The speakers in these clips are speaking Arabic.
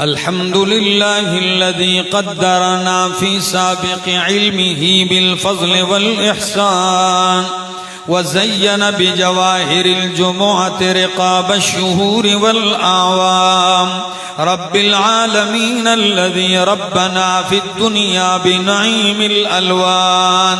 الحمد لله الذي قدرنا في سابق علمه بالفضل والإحسان وزين بجواهر الجمعة رقاب الشهور والأعوام. رب العالمين الذي ربنا في الدنيا بنعيم الألوان،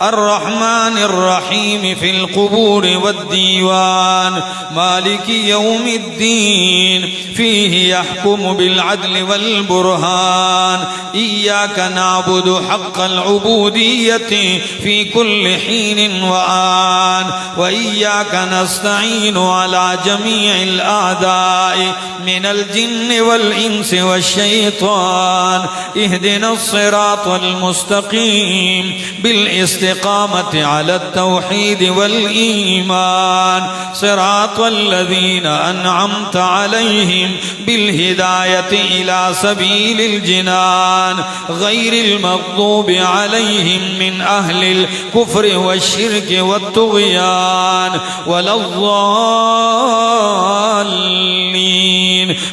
الرحمن الرحيم في القبور والديوان، مالك يوم الدين فيه يحكم بالعدل والبرهان. إياك نعبد حق العبودية في كل حين وآن، وإياك نستعين على جميع الأعداء من الجن والإنس والشيطان. اهدنا الصراط المستقيم بالاستقامة على التوحيد والإيمان، صراط الذين أنعمت عليهم بالهداية إلى سبيل الجنان، غير المغضوب عليهم من أهل الكفر والشرك والطغيان ولا الضالين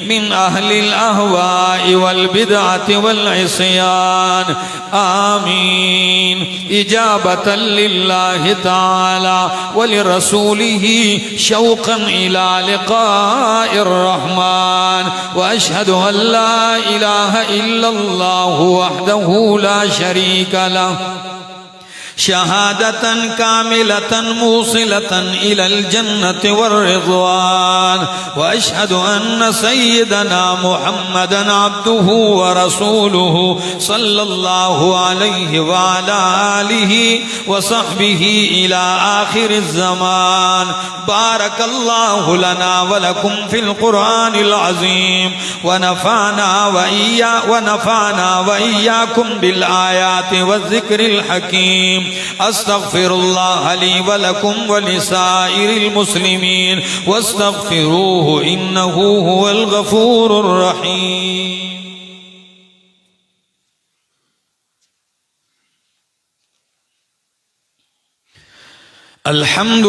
من أهل الأهواء والبدعة والعصيان. آمين. إجابة لله تعالى ولرسوله شوقا إلى لقاء الرحمن. وأشهد أن لا إله إلا الله وحده لا شريك له شهادة كاملة موصلة إلى الجنة والرضوان. وأشهد أن سيدنا محمدا عبده ورسوله صلى الله عليه وعلى آله وصحبه إلى آخر الزمان. بارك الله لنا ولكم في القرآن العظيم، ونفعنا وإياكم بالآيات والذكر الحكيم. أستغفر الله لي ولكم ولسائر المسلمين واستغفروه إنه هو الغفور الرحيم. الحمد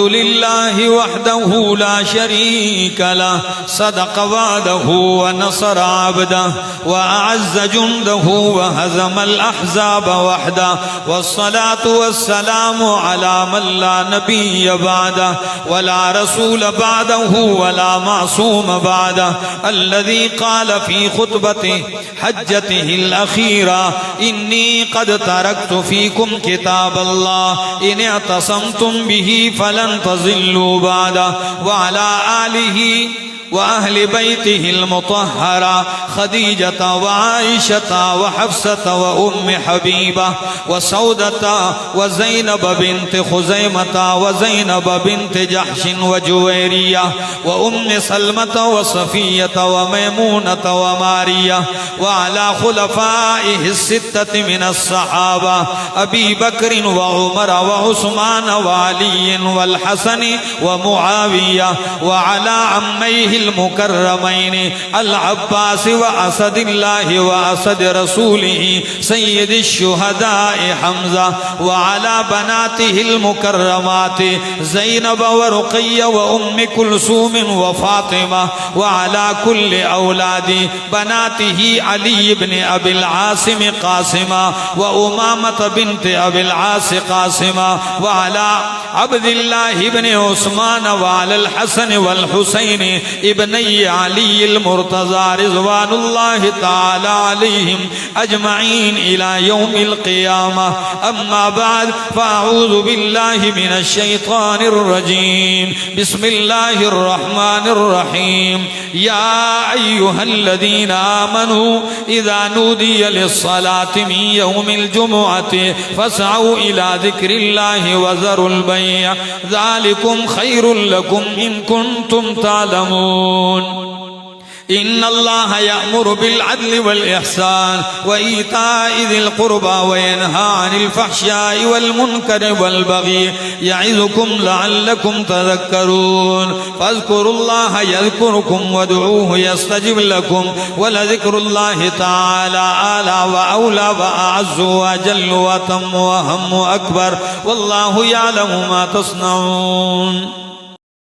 لله وحده لا شريك له، صدق وعده ونصر عبده وأعز جنده وهزم الأحزاب وحده. والصلاة والسلام على من لا نبي بعده ولا رسول بعده ولا معصوم بعده، الذي قال في خطبة حجته الأخيرة: إني قد تركت فيكم كتاب الله إن اعتصمتم به فلن تضلوا بعده. وعلى آله وأهل بيته المطهرة خديجة وعائشة وحفصة وأم حبيبة وسودة وزينب بنت خزيمة وزينب بنت جحش وجويرية وأم سلمة وصفية وميمونة ومارية. وعلى خلفائه الستة من الصحابة أبي بكر وعمر وعثمان وعلي والحسن ومعاوية. وعلى عميه المكرمين العباس وأسد الله وأسد رسوله سيد الشهداء حمزة. وعلى بناته المكرمات زينب ورقية وأم كلثوم وفاطمة. وعلى كل أولاد بناته علي بن أبي العاصم قاسمة وأمامة بنت أبي العاص قاسمة. وعلى عبد الله بن عثمان وعلى الحسن والحسين ابني علي المرتضى رضوان الله تعالى عليهم أجمعين إلى يوم القيامة. أما بعد، فأعوذ بالله من الشيطان الرجيم. بسم الله الرحمن الرحيم. يا أيها الذين آمنوا إذا نودي للصلاة من يوم الجمعة فاسعوا إلى ذكر الله وذروا البيع، ذلكم خير لكم إن كنتم تعلمون. إن الله يأمر بالعدل والإحسان وإيتاء ذي القربى وينهى عن الفحشاء والمنكر والبغي يعظكم لعلكم تذكرون. فاذكروا الله يذكركم وادعوه يستجب لكم ولذكر الله تعالى أعلى وأولى وأعز وأجل وأتم وأهم وأكبر، والله يعلم ما تصنعون.